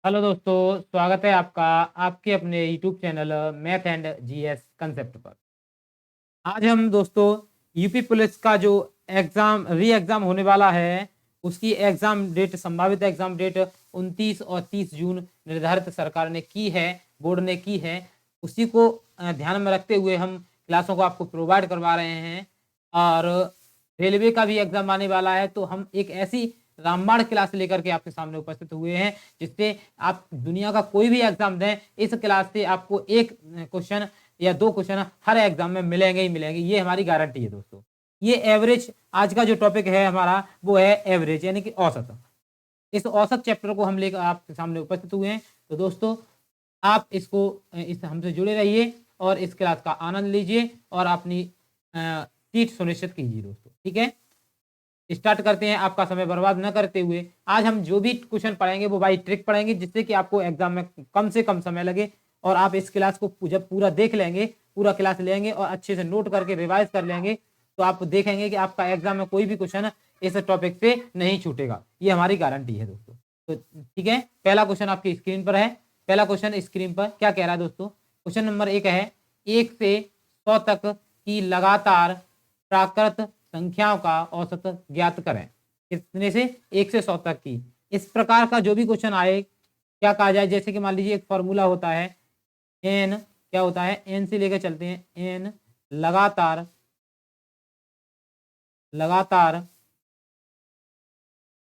Hello दोस्तों, स्वागत है आपका आपके अपने YouTube channel math and GS concept पर। आज हम दोस्तों यूपी पुलिस का जो री एग्जाम होने वाला है उसकी एग्जाम डेट, संभावित एग्जाम डेट 29 और 30 जून निर्धारित सरकार ने की है, बोर्ड ने की है। उसी को ध्यान में रखते हुए हम क्लासों को आपको प्रोवाइड करवा रहे हैं। और रेलवे का भी एग्जाम आने वाला है, तो हम एक ऐसी रामबाण क्लास लेकर के आपके सामने उपस्थित हुए हैं जिससे आप दुनिया का कोई भी एग्जाम दें, इस क्लास से आपको एक क्वेश्चन या दो क्वेश्चन हर एग्जाम में मिलेंगे ही मिलेंगे, ये हमारी गारंटी है दोस्तों। ये एवरेज, आज का जो टॉपिक है हमारा वो है एवरेज यानी कि औसत। इस औसत चैप्टर को हम लेकर आपके सामने उपस्थित हुए हैं। तो दोस्तों आप इस हमसे जुड़े रहिए और इस क्लास का आनंद लीजिए और अपनी सीट सुनिश्चित कीजिए दोस्तों। ठीक है, स्टार्ट करते हैं आपका समय बर्बाद न करते हुए। आज हम जो भी क्वेश्चन पढ़ेंगे वो बाई ट्रिक पढ़ेंगे, जिससे कि आपको एग्जाम में कम से कम समय लगे। और आप इस क्लास को जब पूरा देख लेंगे, पूरा क्लास लेंगे और अच्छे से नोट करके रिवाइज कर लेंगे, तो आप देखेंगे कि आपका एग्जाम में कोई भी क्वेश्चन इस टॉपिक से नहीं छूटेगा। ये हमारी गारंटी है दोस्तों। तो ठीक है, पहला क्वेश्चन आपकी स्क्रीन पर है। पहला क्वेश्चन स्क्रीन पर क्या कह रहा है दोस्तों? क्वेश्चन नंबर 1 है, 1 से 100 तक की लगातार प्राकृत संख्याओं का औसत ज्ञात करें। कितने से? 1 से 100 तक की। इस प्रकार का जो भी क्वेश्चन आए, क्या कहा जाए, जैसे कि मान लीजिए एक फॉर्मूला होता है एन, क्या होता है, एन से लेकर चलते हैं, एन लगातार लगातार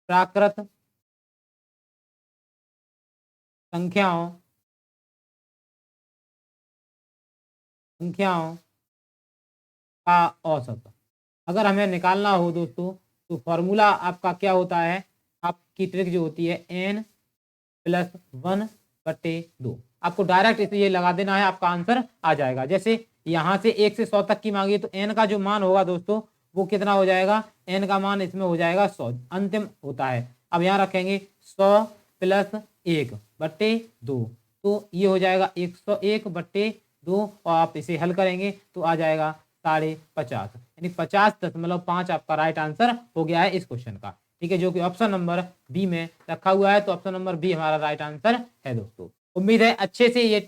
प्राकृत संख्याओं संख्याओं का औसत। अगर हमें निकालना हो दोस्तों, तो फॉर्मूला आपका क्या होता है, आपकी ट्रिक जो होती है एन प्लस 1/2। आपको डायरेक्ट इसे ये लगा देना है, आपका आंसर आ जाएगा। जैसे यहाँ से 1 से 100 तक की मांगी, तो एन का जो मान होगा दोस्तों वो कितना हो जाएगा, एन का मान इसमें हो जाएगा 100, अंतिम होता है। अब यहाँ रखेंगे 100 प्लस 1/2, तो ये हो जाएगा 101/2। और आप इसे हल करेंगे तो आ जाएगा 50.5, यानी 50.5 आपका राइट आंसर हो गया है इस क्वेश्चन का। ठीक है, जो कि ऑप्शन नंबर बी में रखा हुआ है। तो ऑप्शन नंबर बी हमारा राइट आंसर है दोस्तों। उम्मीद है अच्छे से ये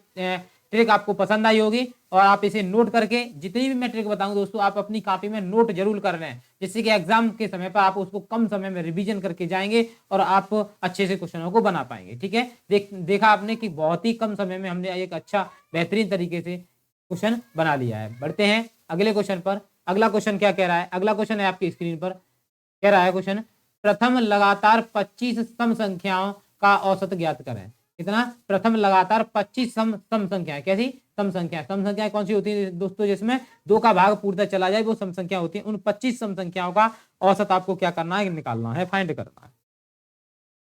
ट्रिक आपको पसंद आई होगी और आप इसे नोट करके, जितनी भी मैं ट्रिक बताऊं दोस्तों, आप अपनी कॉपी में नोट जरूर कर रहे हैं, जिससे कि एग्जाम के समय पर आप उसको कम समय में रिवीजन करके जाएंगे और आप अच्छे से क्वेश्चनों को बना पाएंगे। ठीक है, देखा आपने कि बहुत ही कम समय में हमने एक अच्छा बेहतरीन तरीके से क्वेश्चन बना लिया है। बढ़ते हैं अगले क्वेश्चन पर। अगला क्वेश्चन क्या कह रहा है? अगला क्वेश्चन है आपकी स्क्रीन पर। कह रहा है क्वेश्चन, प्रथम लगातार 25 सम संख्याओं का औसत ज्ञात करें। कितना? प्रथम लगातार 25 सम संख्याएं। कैसी सम संख्याएं? सम संख्याएं कौन सी होती है दोस्तों? जिसमें 2 का भाग पूर्णतः चला जाए, वो सम संख्या होती है। उन 25 सम संख्याओं का औसत आपको क्या करना है? निकालना है, फाइंड करना है।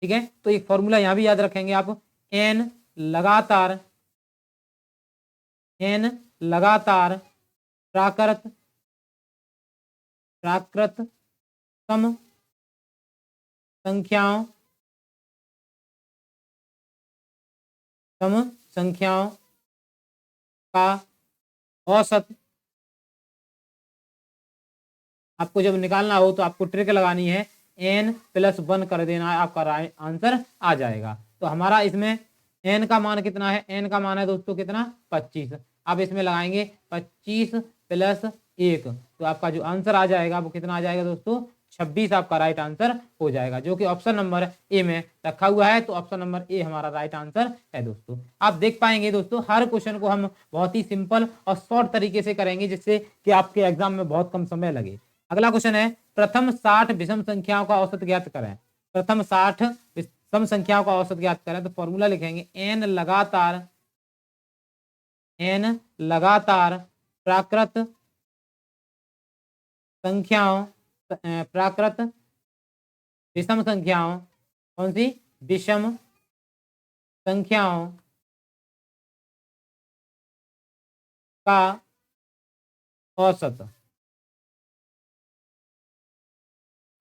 ठीक है, तो एक फॉर्मूला यहां भी याद रखेंगे आप, एन लगातार एन लगातार प्राकृत प्राकृत सम संख्याओं सम संख्याओं का औसत। आपको जब निकालना हो तो आपको ट्रिक लगानी है, n प्लस 1 कर देना है, आपका राइट आंसर आ जाएगा। तो हमारा इसमें n का मान कितना है? n का मान है दोस्तों कितना? 25। आप इसमें लगाएंगे 25 प्लस 1, तो आपका जो आंसर आ जाएगा वो कितना आ जाएगा दोस्तों? 26 आपका राइट आंसर हो जाएगा, जो कि ऑप्शन नंबर ए में रखा हुआ है। तो ऑप्शन नंबर ए हमारा राइट आंसर है दोस्तों। आप देख पाएंगे दोस्तों, हर क्वेश्चन को हम बहुत ही सिंपल और शॉर्ट तरीके से करेंगे, जिससे कि आपके एग्जाम में बहुत कम समय लगे। अगला क्वेश्चन है, प्रथम 60 विषम संख्याओं का औसत ज्ञात करें। प्रथम 60 विषम संख्याओं का औसत ज्ञात करें। तो फॉर्मूला लिखेंगे, एन लगातार प्राकृत संख्याओं प्राकृत विषम संख्याओं, कौन सी? विषम संख्याओं का औसत।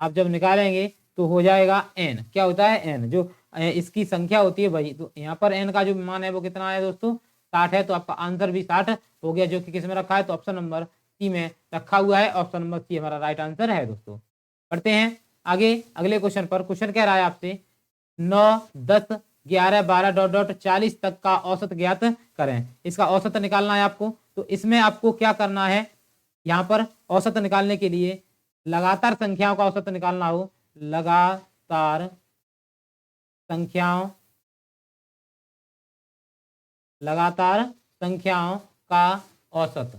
आप जब निकालेंगे तो हो जाएगा n। क्या होता है? n, जो इसकी संख्या होती है वही। तो यहाँ पर n का जो मान है वो कितना है दोस्तों? 60 है। तो आपका आंसर भी 60 हो गया, जो कि किस में रखा है? तो ऑप्शन नंबर सी में रखा हुआ है। ऑप्शन नंबर सी हमारा राइट आंसर है दोस्तों। पढ़ते हैं आगे अगले क्वेश्चन पर। क्वेश्चन कह रहा है आपसे, 9, 10 11 12 डॉट डॉट 40 तक का औसत ज्ञात करें। इसका औसत निकालना है आपको। तो इसमें आपको क्या करना है, यहाँ पर औसत निकालने के लिए लगातार संख्याओं का औसत निकालना हो, लगातार संख्याओं का औसत,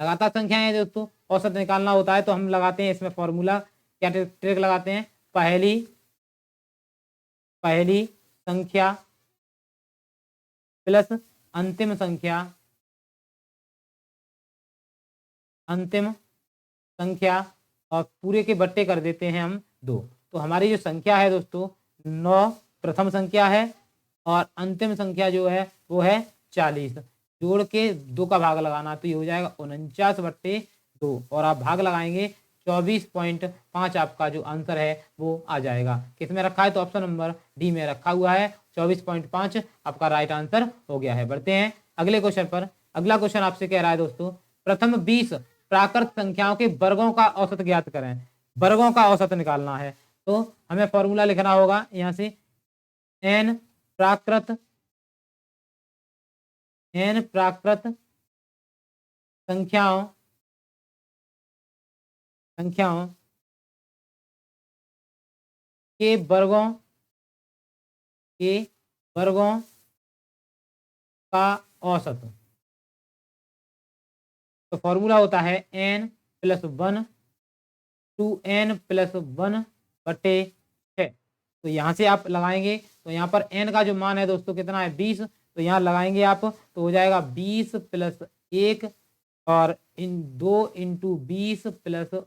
लगातार संख्याएं दोस्तों औसत निकालना होता है तो हम लगाते हैं इसमें फॉर्मूला, क्या ट्रिक लगाते हैं, पहली संख्या प्लस अंतिम संख्या और पूरे के बट्टे कर देते हैं हम 2। तो हमारी जो संख्या है दोस्तों 9 प्रथम संख्या है और अंतिम संख्या जो है वो है 40। जोड़ के 2 का भाग लगाना, तो ये हो जाएगा 49/2 और आप भाग लगाएंगे 24.5 आपका जो आंसर है वो आ जाएगा। किस में रखा है, तो ऑप्शन नंबर डी में रखा हुआ है। 24.5 आपका राइट आंसर हो गया है। बढ़ते हैं अगले क्वेश्चन पर। अगला क्वेश्चन आपसे कह रहा है दोस्तों, प्रथम 20 प्राकृत संख्याओं के वर्गों का औसत ज्ञात करें। वर्गों का औसत निकालना है तो हमें फॉर्मूला लिखना होगा यहाँ से, n प्राकृत संख्याओं के वर्गों का औसत। तो फॉर्मूला होता है n + 1 2n + 1/6। तो यहाँ से आप लगाएंगे तो यहाँ पर n का जो मान है दोस्तों कितना है 20, तो यहाँ लगाएंगे आप तो हो जाएगा 20 + 1 और 2 × 20 +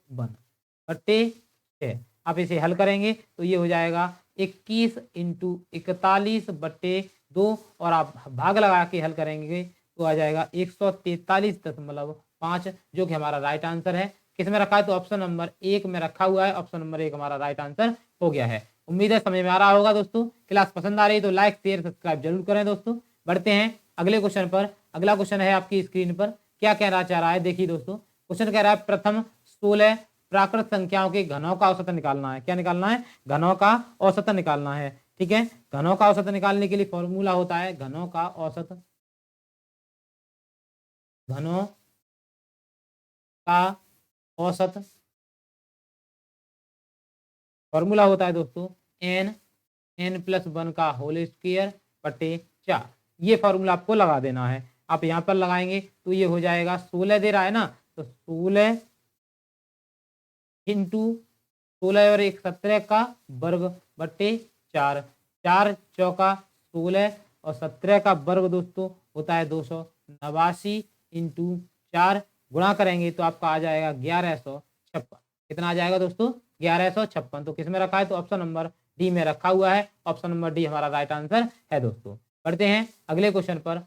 1/6। आप इसे हल करेंगे तो ये हो जाएगा 21 × 41/2 और आप भाग लगा के हल करेंगे तो आ जाएगा 143.5, जो कि हमारा राइट आंसर है। किस में रखा है, तो ऑप्शन नंबर 1 में रखा हुआ है। ऑप्शन नंबर 1 हमारा राइट आंसर हो गया है। उम्मीद है समझ में आ रहा होगा दोस्तों। क्लास पसंद आ रही तो लाइक शेयर सब्सक्राइब जरूर करें दोस्तों। बढ़ते हैं अगले क्वेश्चन पर। अगला क्वेश्चन है आपकी स्क्रीन पर, क्या कहना चाह रहा है देखिए दोस्तों। क्वेश्चन कह रहा है प्रथम 16 प्राकृत संख्याओं के घनों का औसत निकालना है। क्या निकालना है, घनों का औसत निकालना है। ठीक है, घनों का औसत निकालने के लिए फॉर्मूला होता है घनों का औसत फॉर्मूला होता है दोस्तों n + 1 का होल स्क्वायर बटे 4। ये फॉर्मूला आपको लगा देना है। आप यहाँ पर लगाएंगे तो ये हो जाएगा 16 दे रहा है ना, तो 16 × 16 और 1 17 का वर्ग बटे 4। 4 चौका 16 और 17 का वर्ग दोस्तों होता है 289 × 4 गुणा करेंगे तो आपका आ जाएगा 1156। कितना आ जाएगा दोस्तों, 1156। तो किस में रखा है, तो ऑप्शन नंबर डी में रखा हुआ है। ऑप्शन नंबर डी हमारा राइट आंसर है दोस्तों। बढ़ते हैं अगले क्वेश्चन पर।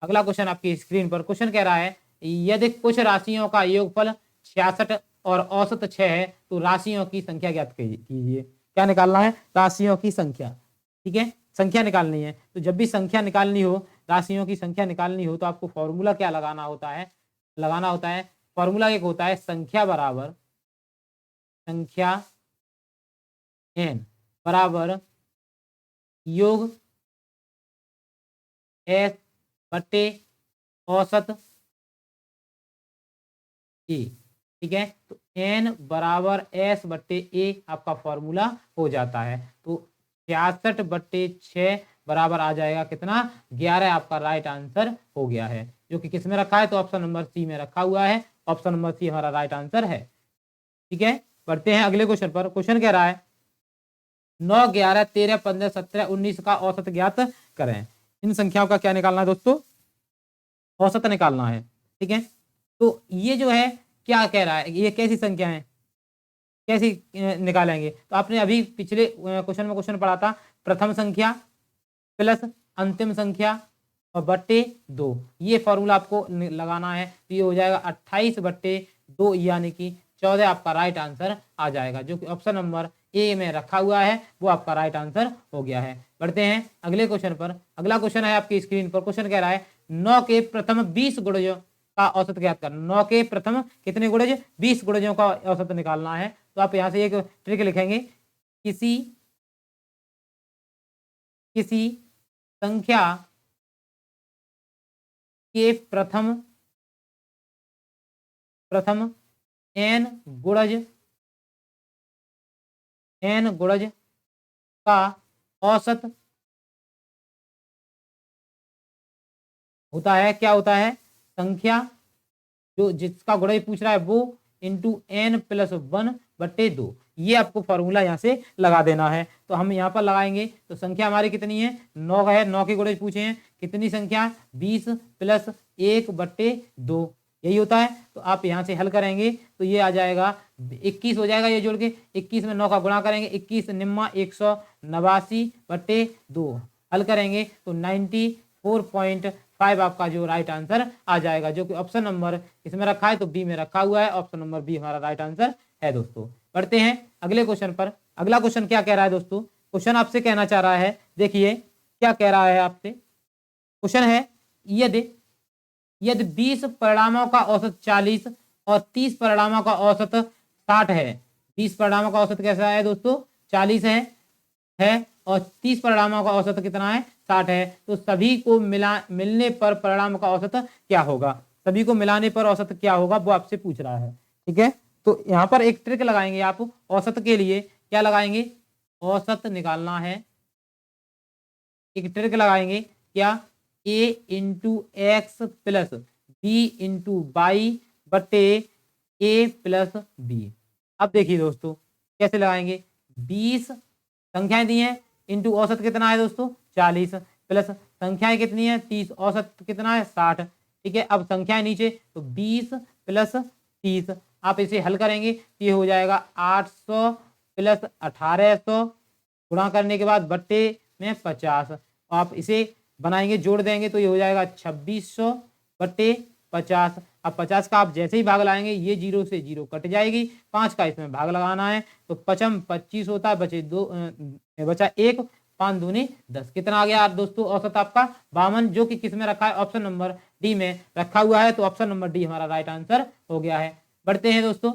अगला क्वेश्चन आपकी स्क्रीन पर। क्वेश्चन कह रहा है यदि कुछ राशियों का योगफल 66 और औसत 6 है तो राशियों की संख्या ज्ञात कीजिए। क्या निकालना है, राशियों की संख्या। ठीक है, संख्या निकालनी है। तो जब भी संख्या निकालनी हो, राशियों की संख्या निकालनी हो, तो आपको फॉर्मूला क्या लगाना होता है, फॉर्मूला एक होता है संख्या बराबर n बराबर योग s बटे औसत a। ठीक है, तो n बराबर s बटे a आपका फॉर्मूला हो जाता है। तो 66/6 बराबर आ जाएगा कितना, 11 आपका राइट आंसर हो गया है, जो कि किस में रखा है, तो ऑप्शन नंबर सी में रखा हुआ है। ऑप्शन नंबर सी हमारा राइट आंसर है। ठीक है, बढ़ते हैं अगले क्वेश्चन पर। क्वेश्चन कह रहा है 9 11 13 15 17 19 का औसत ज्ञात करें। इन संख्याओं का क्या निकालना है दोस्तों, औसत निकालना है। ठीक है, तो ये जो है क्या कह रहा है, ये कैसी संख्या है, कैसी निकालेंगे, तो आपने अभी पिछले क्वेश्चन में क्वेश्चन पढ़ा था प्रथम संख्या प्लस अंतिम संख्या और बट्टे 2। ये फॉर्मूला आपको लगाना है तो ये हो जाएगा 28/2 यानी कि 14 आपका राइट आंसर आ जाएगा, जो कि ऑप्शन नंबर ए में रखा हुआ है, वो आपका राइट आंसर हो गया है। बढ़ते हैं अगले क्वेश्चन पर। अगला क्वेश्चन है आपकी स्क्रीन पर। क्वेश्चन कह रहा है 9 के प्रथम 20 गुणजों का औसत ज्ञात करना। 9 के प्रथम कितने गुणज, 20 गुणजों का औसत निकालना है। तो आप यहाँ से एक ट्रिक लिखेंगे, किसी किसी संख्या के प्रथम n गुणज का औसत होता है। क्या होता है? संख्या जो जिसका गुणज पूछ रहा है वो इंटू n+1/2। ये आपको फॉर्मूला यहाँ से लगा देना है। तो हम यहाँ पर लगाएंगे तो संख्या हमारी कितनी है? 9 है। 9 के गुणज पूछे हैं। कितनी संख्या? 20 + 1/2 यही होता है। तो आप यहाँ से हल करेंगे तो ये आ जाएगा 21 हो जाएगा। ये जोड़ के 21 में 9 का गुणा करेंगे, 21 निम्मा 189/2 हल करेंगे तो 94.5 आपका जो राइट आंसर आ जाएगा, जो कि ऑप्शन नंबर इसमें रखा है तो बी में रखा हुआ है। ऑप्शन नंबर बी हमारा राइट आंसर है दोस्तों। बढ़ते हैं अगले क्वेश्चन पर। अगला क्वेश्चन क्या कह रहा है दोस्तों? क्वेश्चन आपसे कहना चाह रहा है, देखिए क्या कह रहा है आपसे। क्वेश्चन है यदि 20 परिणामों का औसत 40 और 30 परिणामों का औसत 60 है। 20 परिणामों का औसत कैसा है दोस्तों? 40 है और 30 परिणामों का औसत कितना है? 60 है। तो सभी को मिलने पर परिणाम का औसत क्या होगा? सभी को मिलाने पर औसत क्या होगा वो आपसे पूछ रहा है। ठीक है, तो यहाँ पर एक ट्रिक लगाएंगे आप औसत के लिए। क्या लगाएंगे? औसत निकालना है। एक ट्रिक लगाएंगे क्या? a × x + b × y/a + b। अब देखिए दोस्तों कैसे लगाएंगे। 20 संख्याएं दी हैं, इंटू औसत कितना है दोस्तों? 40 प्लस संख्याएं कितनी है? 30, औसत कितना है? 60। ठीक है, अब संख्याएं नीचे तो 20 + 30 आप इसे हल करेंगे तो ये हो जाएगा 800 + 1800 गुणा करने के बाद बट्टे में 50। आप इसे बनाएंगे, जोड़ देंगे तो ये हो जाएगा 2600/50। अब 50 का आप जैसे ही भाग लाएंगे ये 0 से 0 कट जाएगी, 5 का इसमें भाग लगाना है तो 55 25 होता है, बचे 2 बचा 1, 5 दूनी 10। कितना आ गया दोस्तों औसत आपका? 52, जो कि किस में रखा है? ऑप्शन नंबर डी में रखा हुआ है। तो ऑप्शन नंबर डी हमारा राइट आंसर हो गया है। बढ़ते हैं दोस्तों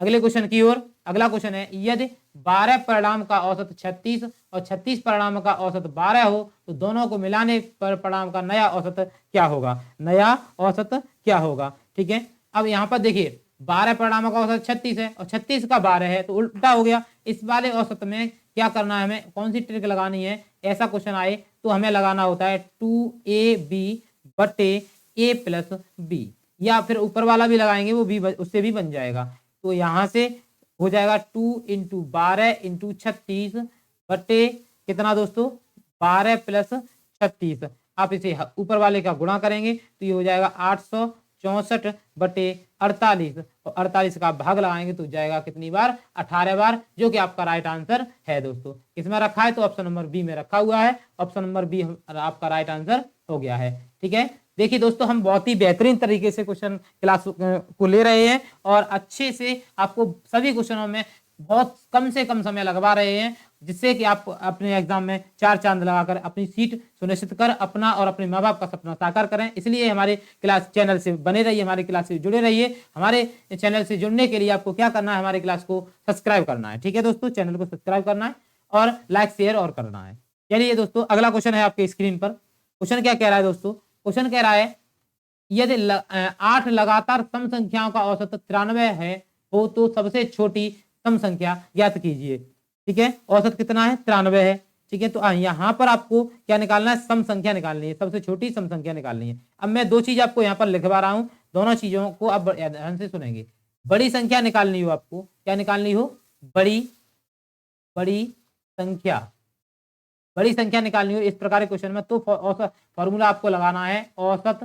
अगले क्वेश्चन की ओर। अगला क्वेश्चन है यदि 12 परिणाम का औसत 36 और 36 परिणाम का औसत 12 हो तो दोनों को मिलाने पर परिणाम का नया औसत क्या होगा? नया औसत क्या होगा? ठीक है, अब यहाँ पर देखिए 12 परिणामों का औसत 36 है और 36 का 12 है तो उल्टा हो गया। इस वाले औसत में क्या करना है? हमें कौन सी ट्रिक लगानी है? ऐसा क्वेश्चन आए तो हमें लगाना होता है 2ab/a + b, या फिर ऊपर वाला भी लगाएंगे वो भी उससे भी बन जाएगा। तो यहां से हो जाएगा 2 × 12 × 36 बटे कितना दोस्तों? 12 + 36। आप इसे ऊपर वाले का गुणा करेंगे तो ये हो जाएगा 864/48 और 48 का भाग लगाएंगे तो जाएगा कितनी बार? 18 बार, जो कि आपका राइट आंसर है दोस्तों। किसमें रखा है? तो ऑप्शन नंबर बी में रखा हुआ है। ऑप्शन नंबर बी आपका राइट आंसर हो गया है। ठीक है, देखिए दोस्तों हम बहुत ही बेहतरीन तरीके से क्वेश्चन क्लास को ले रहे हैं और अच्छे से आपको सभी क्वेश्चनों में बहुत कम से कम समय लगवा रहे हैं, जिससे कि आप अपने एग्जाम में 4 चांद लगाकर अपनी सीट सुनिश्चित कर अपना और अपने माँ बाप का सपना साकार करें। इसलिए हमारे क्लास चैनल से बने रहिए, हमारे क्लास से जुड़े रहिए। हमारे चैनल से जुड़ने के लिए आपको क्या करना है? हमारे क्लास को सब्सक्राइब करना है। ठीक है दोस्तों, चैनल को सब्सक्राइब करना है और लाइक शेयर और करना है। चलिए दोस्तों अगला क्वेश्चन है आपके स्क्रीन पर। क्वेश्चन क्या कह रहा है दोस्तों? क्वेश्चन कह रहा है यदि 8 लगातार सम संख्याओं का औसत 93 है हो तो सबसे छोटी सम संख्या ज्ञात कीजिए। ठीक है, औसत कितना है? 93 है। ठीक है, तो यहाँ पर आपको क्या निकालना है? सम संख्या निकालनी है, सबसे छोटी सम संख्या निकालनी है। अब मैं 2 चीज आपको यहाँ पर लिखवा रहा हूँ, दोनों चीजों को आप ध्यान से सुनेंगे। बड़ी संख्या निकालनी हो आपको, क्या निकालनी हो? बड़ी संख्या, बड़ी संख्या निकालनी हो इस प्रकार के क्वेश्चन में तो औसत फॉर्मूला आपको लगाना है औसत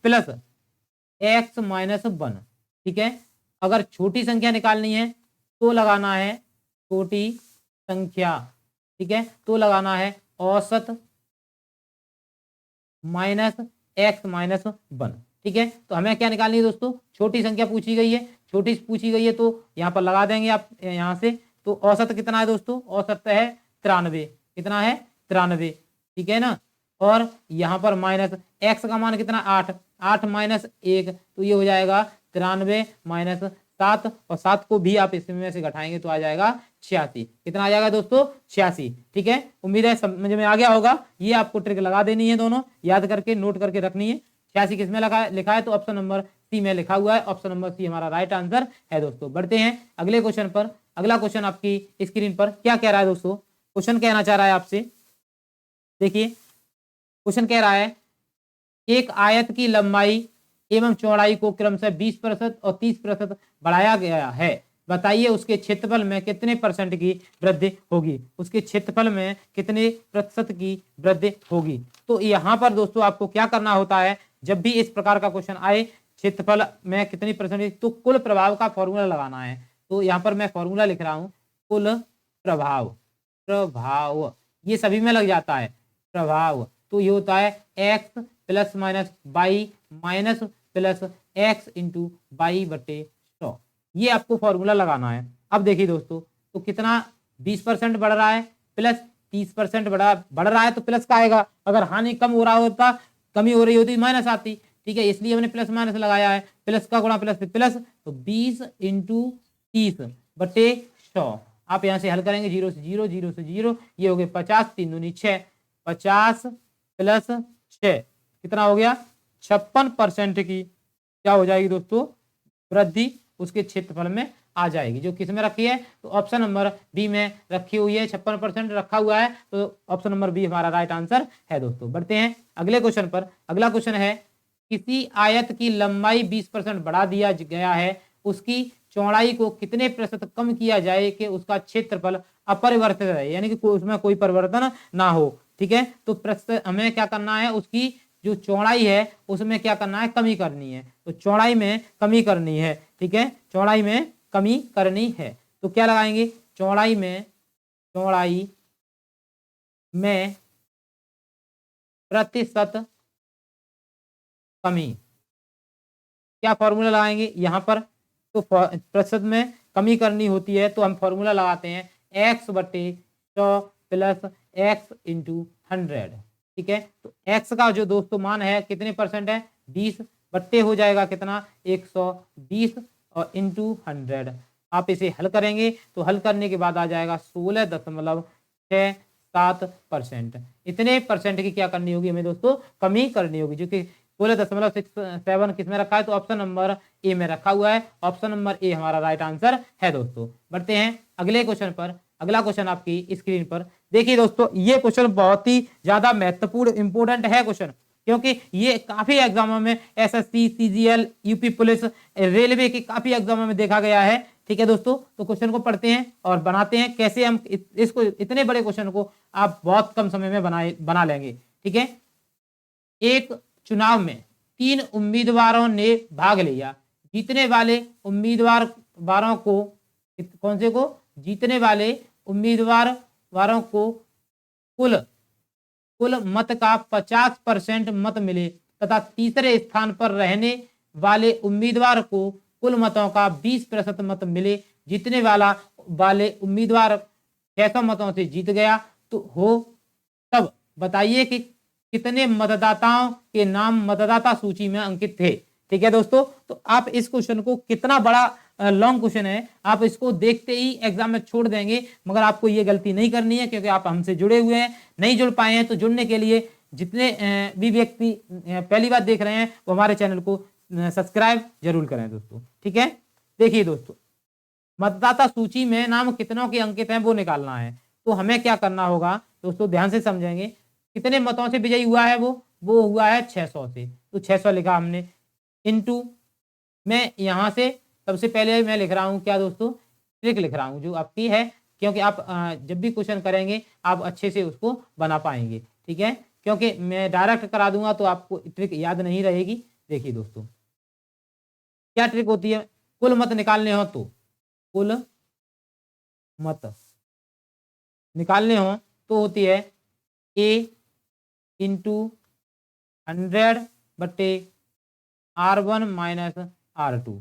प्लस x - 1। ठीक है, अगर छोटी संख्या निकालनी है तो लगाना है छोटी संख्या। ठीक है, तो लगाना है औसत -x - 1। ठीक है, तो हमें क्या निकालनी है दोस्तों? छोटी संख्या पूछी गई है, छोटी पूछी गई है तो यहाँ पर लगा देंगे आप यहाँ से। तो औसत कितना है दोस्तों? औसत है 93। कितना है? 93। ठीक है ना, और यहाँ पर माइनस x का मान कितना? 8 - 1 तो ये हो जाएगा 93 - 7 और 7 को भी आप इसमें से घटाएंगे तो आ जाएगा 86। कितना आ जाएगा दोस्तों? 86। ठीक है, उम्मीद है समझ में आ गया होगा। ये आपको ट्रिक लगा देनी है, दोनों याद करके नोट करके रखनी है। 86 किसमें लिखा है? तो ऑप्शन नंबर सी में लिखा हुआ है। ऑप्शन नंबर सी हमारा राइट आंसर है दोस्तों। बढ़ते हैं अगले क्वेश्चन पर। अगला क्वेश्चन आपकी स्क्रीन पर क्या कह रहा है दोस्तों? क्वेश्चन कहना चाह रहा है आपसे, देखिए क्वेश्चन कह रहा है एक आयत की लंबाई एवं चौड़ाई को क्रमशः 20% और 30% बढ़ाया गया है, बताइए उसके क्षेत्रफल में कितने परसेंट की वृद्धि होगी? उसके क्षेत्रफल में कितने प्रतिशत की वृद्धि होगी? तो यहाँ पर दोस्तों आपको क्या करना होता है, जब भी इस प्रकार का क्वेश्चन आए क्षेत्रफल में कितनी परसेंट, तो कुल प्रभाव का फॉर्मूला लगाना है। तो यहाँ पर मैं फॉर्मूला लिख रहा हूँ, कुल प्रभाव। प्रभाव ये सभी में लग जाता है प्रभाव। तो ये होता है x plus minus y minus plus x into y बटे 100। ये आपको फॉर्मूला लगाना है। अब देखिए दोस्तों, तो कितना 20% बढ़ रहा है प्लस 30% बढ़ रहा है तो प्लस का आएगा। अगर हानि कम हो रहा होता, कमी हो रही होती, माइनस आती। ठीक है, इसलिए हमने प्लस माइनस लगाया है। प्लस का गुणा प्लस प्लस, तो 20 इंटू 30 बटे 100। आप यहां से हल करेंगे 0 से 0, 0 से 0, ये हो गए 50, 3 दूनी 6, 50 प्लस 6 कितना हो गया? 56% की क्या हो जाएगी दोस्तों? वृद्धि उसके क्षेत्रफल में आ जाएगी। जो किस में रखी है? तो ऑप्शन नंबर बी में रखी हुई है। 56% रखा हुआ है, तो ऑप्शन नंबर बी हमारा राइट आंसर है दोस्तों। बढ़ते हैं अगले क्वेश्चन पर। अगला क्वेश्चन है किसी आयत की लंबाई 20% बढ़ा दिया गया है, उसकी चौड़ाई को कितने प्रतिशत कम किया जाए कि उसका क्षेत्रफल अपरिवर्तित रहे, यानी कि उसमें कोई परिवर्तन ना हो। ठीक है, तो हमें क्या करना है, उसकी जो चौड़ाई है उसमें क्या करना है? कमी करनी है। तो चौड़ाई में कमी करनी है। ठीक है, चौड़ाई में कमी करनी है। तो क्या लगाएंगे? चौड़ाई में प्रतिशत कमी। क्या फॉर्मूला लगाएंगे यहाँ पर? तो प्रतिशत में कमी करनी होती है तो हम फॉर्मूला लगाते हैं एक्स बटे 100 प्लस एक्स इंटू 100। ठीक है, तो एक्स का जो दोस्तों मान है कितने परसेंट है? 20 बट्टे हो जाएगा कितना? 120 और इंटू 100। आप इसे हल करेंगे तो हल करने के बाद आ जाएगा 16.67%। इतने परसेंट की क्या करनी होगी हमें दोस्तों? कमी करनी होगी, जो कि 16.67 किस में रखा है? तो ऑप्शन नंबर ए में रखा हुआ है। ऑप्शन नंबर ए हमारा राइट आंसर है दोस्तों। बढ़ते हैं अगले क्वेश्चन पर। अगला क्वेश्चन आपकी स्क्रीन पर देखिए दोस्तों, ये क्वेश्चन बहुत ही ज्यादा महत्वपूर्ण इंपोर्टेंट है क्वेश्चन, क्योंकि ये काफी एग्जामों में SSC, CGL, UP police, railway के काफी एग्जामों में देखा गया है। ठीक है दोस्तों, तो क्वेश्चन को पढ़ते हैं और बनाते हैं कैसे हम इसको, इतने बड़े क्वेश्चन को आप बहुत कम समय में बना लेंगे। ठीक है, एक चुनाव में 3 उम्मीदवारों ने भाग लिया। जीतने वाले उम्मीदवारों को, कौन से को? जीतने वाले उम्मीदवारों को कुल मत का 50% मत मिले तथा तीसरे स्थान पर रहने वाले उम्मीदवार को कुल मतों का 20% मत मिले। जीतने वाले उम्मीदवार 600 मतों से जीत गया तो हो, तब बताइए कि कितने मतदाताओं के नाम मतदाता सूची में अंकित थे। ठीक है दोस्तों, तो आप इस क्वेश्चन को, कितना बड़ा लॉन्ग क्वेश्चन है, आप इसको देखते ही एग्जाम में छोड़ देंगे, मगर आपको ये गलती नहीं करनी है क्योंकि आप हमसे जुड़े हुए हैं। नहीं जुड़ पाए हैं तो जुड़ने के लिए जितने भी व्यक्ति पहली बार देख रहे हैं वो हमारे चैनल को सब्सक्राइब जरूर करें दोस्तों। ठीक है, देखिए दोस्तों, मतदाता सूची में नाम कितनों के अंकित हैं वो निकालना है। तो हमें क्या करना होगा दोस्तों, ध्यान से समझेंगे। कितने मतों से विजयी हुआ है? वो हुआ है 600 से। तो 600 लिखा हमने, इनटू मैं यहां से सबसे पहले मैं लिख रहा हूं क्या दोस्तों? ट्रिक लिख रहा हूं जो आपकी है, क्योंकि आप जब भी क्वेश्चन करेंगे आप अच्छे से उसको बना पाएंगे। ठीक है, क्योंकि मैं डायरेक्ट करा दूंगा तो आपको ट्रिक याद नहीं रहेगी। देखिए दोस्तों, क्या ट्रिक होती है? कुल मत निकालने हो तो, कुल मत निकालने हो तो होती है ए इंटू 100 बटे R1 माइनस R2।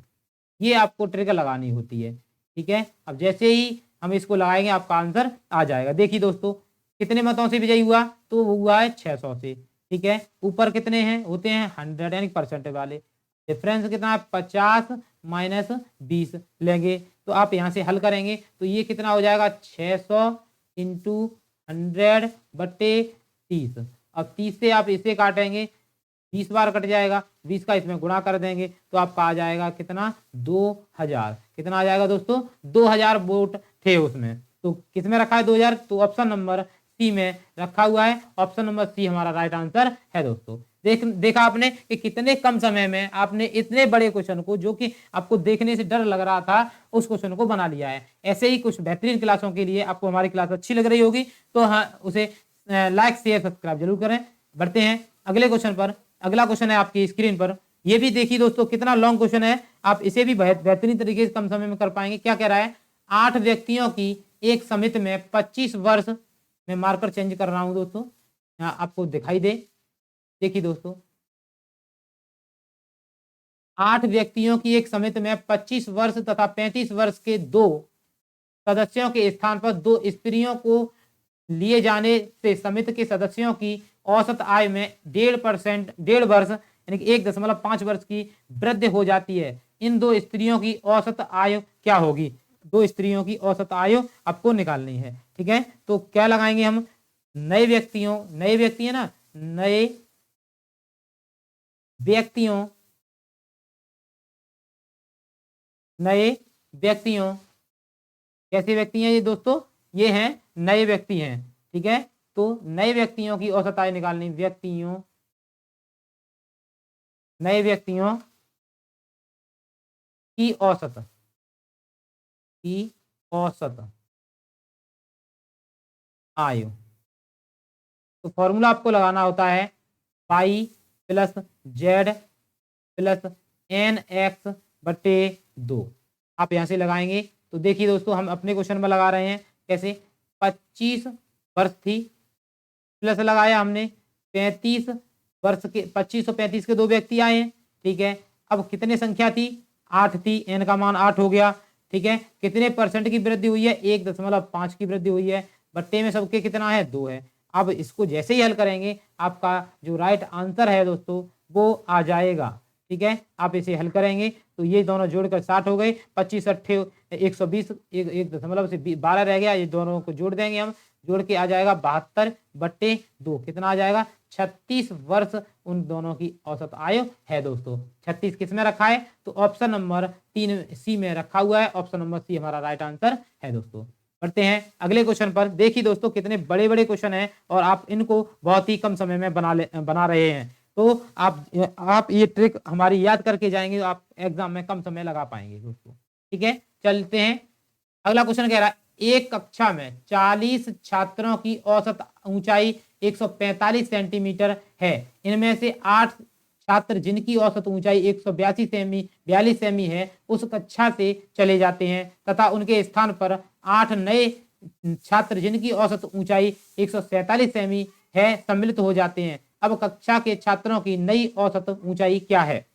ये आपको ट्रिक लगानी होती है। ठीक है, अब जैसे ही हम इसको लगाएंगे आपका आंसर आ जाएगा। देखिए दोस्तों, कितने मतों से विजयी हुआ? तो वो हुआ है 600 से। ठीक है, ऊपर कितने हैं? होते हैं 100 यानी परसेंट वाले। डिफरेंस कितना है? 50 माइनस 20 लेंगे। तो आप यहाँ से हल करेंगे तो ये कितना हो जाएगा 600 इंटू 100 बट्टे 30। अब 30 से आप इसे काटेंगे 20 बार कट जाएगा, 20 का इसमें गुणा कर देंगे तो आपका आ जाएगा कितना 2000। कितना आ जाएगा दोस्तों 2000 वोट थे उसमें। तो किसमें रखा है 2000, तो ऑप्शन नंबर सी में रखा हुआ है। ऑप्शन नंबर सी हमारा राइट आंसर है दोस्तों। देखा आपने कि कितने कम समय में आपने इतने बड़े क्वेश्चन को, जो कि आपको देखने से डर लग रहा था, उस क्वेश्चन को बना लिया है। ऐसे ही कुछ बेहतरीन क्लासों के लिए आपको हमारी क्लास अच्छी लग रही होगी तो हाँ उसे लाइक शेयर सब्सक्राइब जरूर करें। बढ़ते हैं अगले क्वेश्चन पर। अगला क्वेश्चन है आपकी स्क्रीन पर, ये भी देखिए दोस्तों कितना लॉन्ग क्वेश्चन है, आप इसे भी बेहतरीन तरीके से कम समय में कर पाएंगे। क्या कह रहा है 8 व्यक्तियों की एक समिति में 25 वर्ष में, मार्कर चेंज कर रहा हूं दोस्तों यहाँ आपको दिखाई दे। देखिए दोस्तों 8 व्यक्तियों की एक समिति में 25 वर्ष तथा 35 वर्ष के 2 सदस्यों के स्थान पर 2 स्त्रियों को लिए जाने से समिति के सदस्यों की औसत आय में 1.5 वर्ष यानी कि 1.5 वर्ष की वृद्धि हो जाती है। इन 2 स्त्रियों की औसत आयु क्या होगी? 2 स्त्रियों की औसत आयु आपको निकालनी है। ठीक है, तो क्या लगाएंगे हम? नए व्यक्ति है ना, नए व्यक्तियों कैसे व्यक्ति हैं ये दोस्तों? ये हैं नए व्यक्ति हैं। ठीक है, तो नए व्यक्तियों की औसत आय निकालनी। नए व्यक्तियों की औसत आयु। तो फॉर्मूला आपको लगाना होता है pi plus z plus n x बटे 2। आप यहां से लगाएंगे तो देखिए दोस्तों हम अपने क्वेश्चन में लगा रहे हैं कैसे। 25 वर्ष थी, प्लस लगाया हमने 35 वर्ष के, 25 और 35 के 2 व्यक्ति आए हैं। ठीक है, अब कितने संख्या थी? 8 थी, एन का मान 8 हो गया। ठीक है, कितने परसेंट की वृद्धि हुई है? 1.5 की वृद्धि हुई है। बट्टे में सबके कितना है? 2 है। अब इसको जैसे ही हल करेंगे आपका जो राइट आंसर है दोस्तों वो आ जाएगा। ठीक है, आप इसे हल करेंगे तो ये दोनों जोड़कर 60 हो गए। 25 अट्ठे 120, 1 से 12 रह गया, ये दोनों को जोड़ देंगे हम, जोड़ के आ जाएगा 72 बट्टे 2। कितना आ जाएगा? 36 वर्ष उन दोनों की औसत आयु है दोस्तों। 36 किस में रखा है? तो ऑप्शन नंबर 3 सी में रखा हुआ है। ऑप्शन नंबर सी हमारा राइट आंसर है दोस्तों। बढ़ते हैं अगले क्वेश्चन पर। देखिए दोस्तों कितने बड़े बड़े क्वेश्चन हैं और आप इनको बहुत ही कम समय में बना रहे हैं। तो आप ये ट्रिक हमारी याद करके जाएंगे तो आप एग्जाम में कम समय लगा पाएंगे दोस्तों। ठीक है, चलते हैं। अगला क्वेश्चन कह रहा है एक कक्षा में 40 छात्रों की औसत ऊंचाई 145 सेंटीमीटर है। इनमें से 8 छात्र जिनकी औसत ऊंचाई 142 सेमी है उस कक्षा से चले जाते हैं तथा उनके स्थान पर 8 नए छात्र जिनकी औसत ऊंचाई 147 सेमी है सम्मिलित हो जाते हैं। अब कक्षा के छात्रों की नई औसत ऊंचाई क्या है?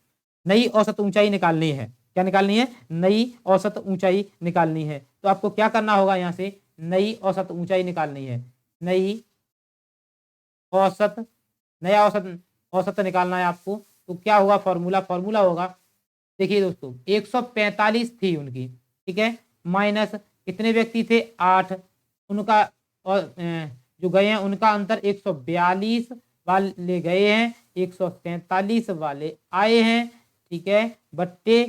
नई औसत ऊंचाई निकालनी है। क्या निकालनी है? नई औसत ऊंचाई निकालनी है। तो आपको क्या करना होगा? यहां से नई औसत ऊंचाई निकालनी है। नया औसत निकालना है आपको। तो क्या होगा फॉर्मूला होगा, देखिए दोस्तों 145 थी उनकी। ठीक है, माइनस कितने व्यक्ति थे? 8। उनका और जो गए हैं उनका अंतर 142 वाले गए हैं, 147 वाले आए हैं। ठीक है, बट्टे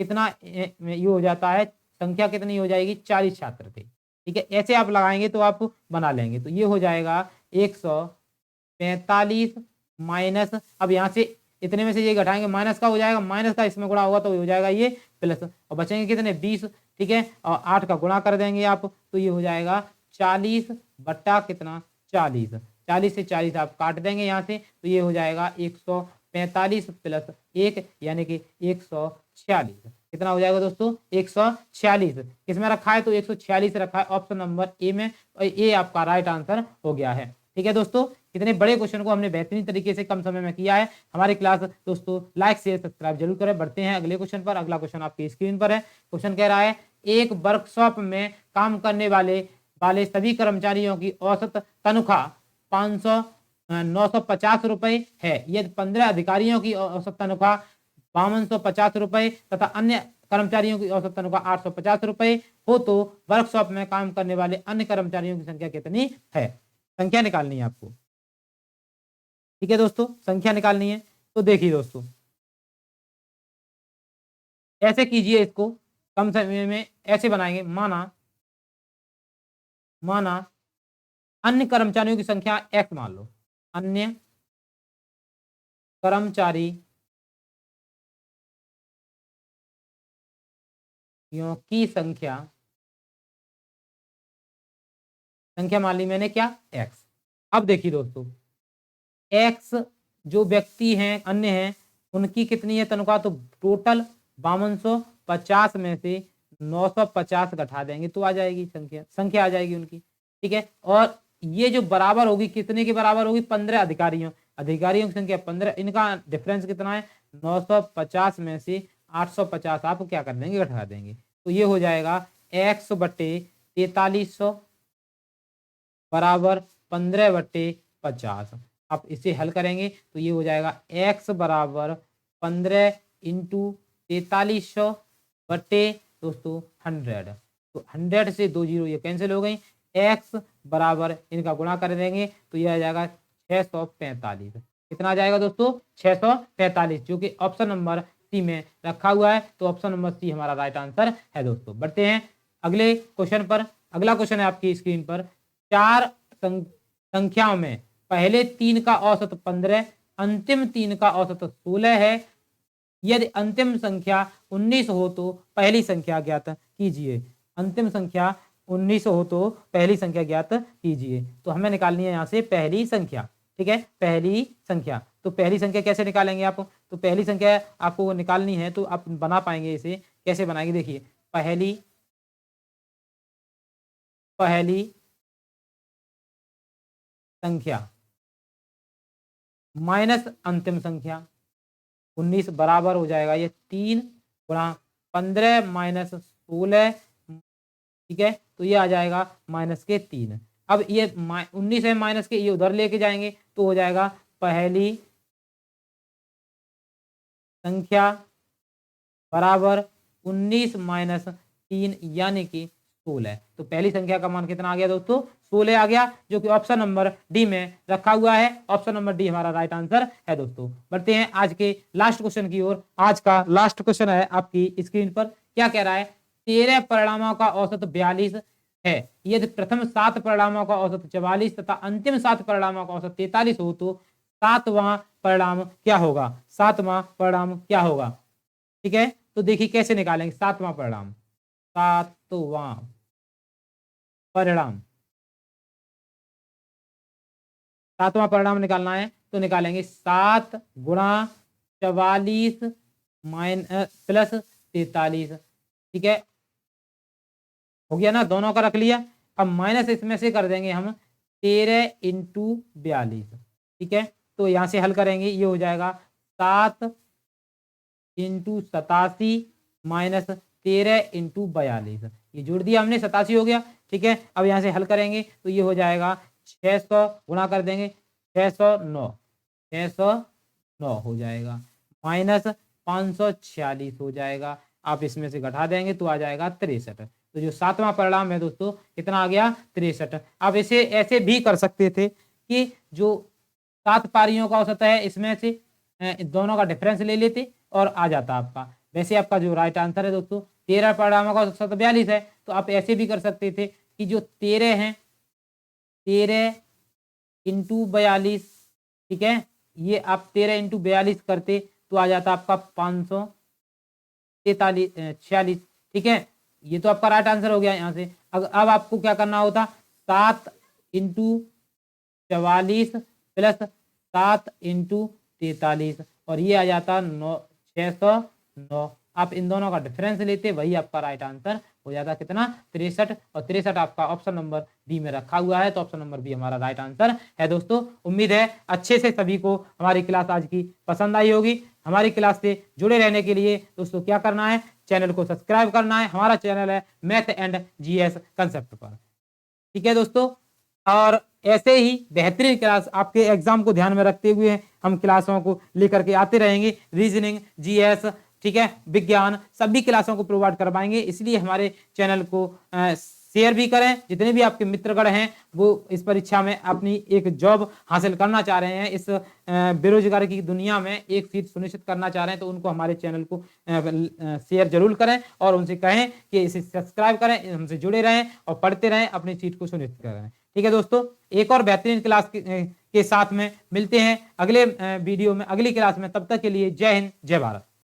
कितना ये हो जाता है, संख्या कितनी हो जाएगी? 40 छात्र थे। ठीक है, ऐसे आप लगाएंगे तो आप बना लेंगे। तो ये हो जाएगा 145 माइनस, अब यहाँ से इतने में से ये घटाएंगे, माइनस का हो जाएगा, माइनस का इसमें गुणा होगा तो हो जाएगा ये प्लस, और बचेंगे कितने? 20। ठीक है, और 8 का गुणा कर देंगे आप तो ये हो जाएगा 40 बट्टा कितना? 40। 40 से 40 आप काट देंगे यहाँ से तो ये हो जाएगा 145 प्लस 1 यानी कि 146। कितना हो जाएगा दोस्तों? 146। किसमें रखा है? तो 146 रखा है ऑप्शन नंबर ए में, और ए आपका राइट आंसर हो गया है। ठीक है दोस्तों, कितने बड़े क्वेश्चन को हमने बेहतरीन तरीके से कम समय में किया है। हमारी क्लास दोस्तों लाइक शेयर सब्सक्राइब जरूर करें। बढ़ते हैं अगले क्वेश्चन पर। अगला क्वेश्चन आपकी स्क्रीन पर है। क्वेश्चन कह रहा है एक वर्कशॉप में काम करने वाले सभी कर्मचारियों की औसत तनख्वाह 950 रुपए है। यदि 15 अधिकारियों की औसत तनख्वाह ₹5250 तथा अन्य कर्मचारियों की औसत तनख्वाह ₹850 हो तो वर्कशॉप में काम करने वाले अन्य कर्मचारियों की संख्या कितनी है? संख्या निकालनी है आपको। ठीक है दोस्तों, संख्या निकालनी है। तो देखिए दोस्तों, ऐसे कीजिए इसको, कम समय में ऐसे बनाएंगे। माना माना अन्य कर्मचारियों की संख्या x मान लो। अन्य कर्मचारी की संख्या संख्या मान ली मैंने क्या, x। अब देखिए दोस्तों, x जो व्यक्ति हैं अन्य हैं उनकी कितनी है तनख्वाह, तो टोटल 5250 में से 950 घटा देंगे तो आ जाएगी संख्या आ जाएगी उनकी। ठीक है, और ये जो बराबर होगी कितने के बराबर होगी, 15 अधिकारियों की संख्या 15, इनका डिफरेंस कितना है, 950 में से 850 आप क्या कर देंगे, घटा देंगे। तो ये हो जाएगा x बटे 4300 बराबर 15/50। आप इसे हल करेंगे तो ये हो जाएगा x बराबर 15 इंटू 4300 बटे दोस्तों 100। तो 100 से 2 जीरो ये कैंसिल हो गई। x बराबर इनका गुणा कर देंगे तो ये आ जाएगा 645। कितना आ जाएगा दोस्तों, 645, जो कि ऑप्शन नंबर सी में रखा हुआ है। तो ऑप्शन नंबर सी हमारा राइट आंसर है दोस्तों। बढ़ते हैं अगले क्वेश्चन पर। अगला क्वेश्चन है आपकी स्क्रीन पर, 4 संख्याओं में पहले 3 का औसत 15, अंतिम 3 का औसत 16 है। यदि अंतिम संख्या 19 हो तो पहली संख्या ज्ञात कीजिए। अंतिम संख्या 19 हो तो पहली संख्या ज्ञात कीजिए। तो हमें निकालनी है यहाँ से पहली संख्या। ठीक है, पहली संख्या। तो पहली संख्या कैसे निकालेंगे आप, तो पहली संख्या आपको निकालनी है तो आप बना पाएंगे। इसे कैसे बनाएंगे, देखिए, पहली संख्या माइनस अंतिम संख्या 19 बराबर हो जाएगा ये 3 गुणा 15 माइनस 16। ठीक है, तो ये आ जाएगा माइनस के 3। अब ये 19 है माइनस के, ये उधर लेके जाएंगे तो हो जाएगा पहली संख्या बराबर 19 माइनस 3 यानी कि 16। तो पहली संख्या का मान कितना आ गया दोस्तों, 16 आ गया, जो कि ऑप्शन नंबर डी में रखा हुआ है। ऑप्शन नंबर डी हमारा राइट आंसर है दोस्तों। बढ़ते हैं आज के लास्ट क्वेश्चन की ओर। आज का लास्ट क्वेश्चन है आपकी स्क्रीन पर, क्या कह रहा है, 13 परिणामों का औसत 42 है। यदि प्रथम 7 परिणामों का औसत 44 तथा अंतिम 7 परिणामों का औसत 43 हो तो सातवां परिणाम क्या होगा, सातवां परिणाम क्या होगा। ठीक है, तो देखिए कैसे निकालेंगे सातवां परिणाम। सातवां परिणाम, सातवां परिणाम निकालना है तो निकालेंगे 7 गुणा 44 प्लस 43। ठीक है, हो गया ना, दोनों का रख लिया। अब माइनस इसमें से कर देंगे हम 13 इंटू 42। ठीक है, तो यहां से हल करेंगे, ये हो जाएगा 7 इंटू 87 माइनस 13 इंटू 42। ये जोड़ दिया हमने, 87 हो गया। ठीक है, अब यहाँ से हल करेंगे तो ये हो जाएगा 600 गुणा कर देंगे 609 हो जाएगा माइनस 546 हो जाएगा। आप इसमें से घटा देंगे तो आ जाएगा 63। तो जो सातवां परिणाम है दोस्तों कितना आ गया, 63। आप इसे ऐसे भी कर सकते थे कि जो 7 पारियों का औसत है इसमें से दोनों का डिफरेंस ले लेते और आ जाता आपका। वैसे आपका जो राइट आंसर है दोस्तों 13 परिणामों का औसत 42 है। तो आप ऐसे भी कर सकते थे कि जो 13 हैं 13 इंटू 42। ठीक है, ये आप 13 इंटू 42 करते तो आ जाता आपका 546। ठीक है, ये तो आपका राइट आंसर हो गया। यहाँ से अब आपको क्या करना होता, 7 इंटू 44 प्लस 7 इंटू 43 और ये आ जाता 609। आप इन दोनों का डिफरेंस लेते, वही आपका राइट आंसर हो जाता कितना, 63। और 63 आपका ऑप्शन नंबर डी में रखा हुआ है। तो ऑप्शन नंबर बी हमारा राइट आंसर है दोस्तों। उम्मीद है अच्छे से सभी को हमारी क्लास आज की पसंद आई होगी। हमारी क्लास से जुड़े रहने के लिए दोस्तों क्या करना है, चैनल को सब्सक्राइब करना है। हमारा चैनल है मैथ एंड जीएस कंसेप्ट पर। ठीक है दोस्तों, और ऐसे ही बेहतरीन क्लास आपके एग्जाम को ध्यान में रखते हुए हम क्लासों को लेकर के आते रहेंगे। रीजनिंग, जीएस, ठीक है, विज्ञान, सभी क्लासों को प्रोवाइड करवाएंगे। इसलिए हमारे चैनल को शेयर भी करें। जितने भी आपके मित्रगण हैं वो इस परीक्षा में अपनी एक जॉब हासिल करना चाह रहे हैं, इस बेरोजगारी की दुनिया में एक सीट सुनिश्चित करना चाह रहे हैं, तो उनको हमारे चैनल को शेयर जरूर करें और उनसे कहें कि इसे सब्सक्राइब करें, हमसे जुड़े रहें और पढ़ते रहें, अपनी सीट को सुनिश्चित करें। ठीक है दोस्तों, एक और बेहतरीन क्लास के साथ में मिलते हैं अगले वीडियो में, अगली क्लास में। तब तक के लिए जय हिंद, जय भारत।